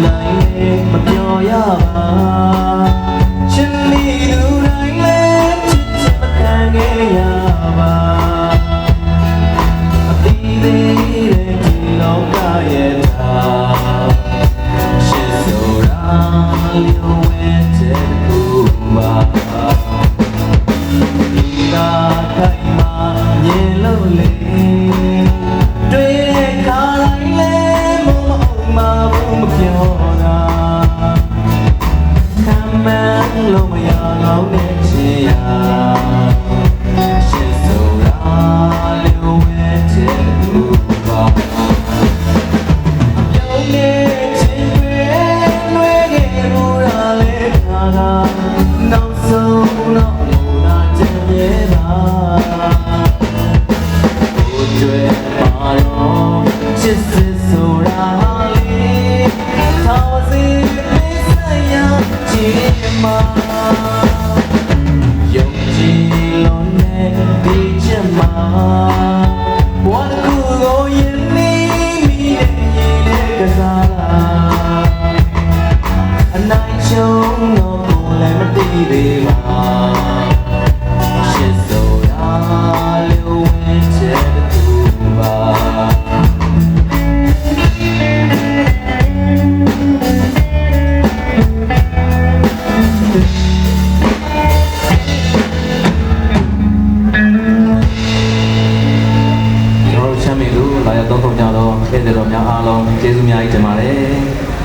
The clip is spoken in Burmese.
တိုင်းမပြောရပါချစ်မိသူတိုင်းလည်းချစ်ချင်မခံခဲ့ရပါအသီးသေးတဲ့ဒီလောကရဲ့သားရှစ်ဆိုတာလျော်ဝဲတဲ့ကူပါဒီသာခိုင်မာမြင်လို့လေတွေ့တဲ့ခါတိုင်းလည်းမအောင်မဘူးမပြောတာခံမှန်းလို့မရတော့တဲ့ချစ်ရရှစ်ဆိုတာလျော်ဝဲတဲ့ကူပါပြောင်းနေချင်တွေလွဲခဲ့ဘူးလားလေခါကနောက်ဆုံးတော့ချစ်စစ်ဆိုတာလေထောက်စီလေးဆိုင်ရာချစ်မှာယုံကြည်လို့နဲ့ဒီချစ်မှာဘဝတစ်ခုကိုယဉ်နေမိတဲ့ရင်နဲ့ကစားလာအနိုင်ရှုံးတော့ကိုယ်လည်းမသိသေးပါချစ်ဆိုတာလေဝင်တဲ့သူပါလာရတော့ကြတော့ခဲ့တဲ့တော့များအားလုံးကျေးဇူးများကြီးတင်ပါတယ်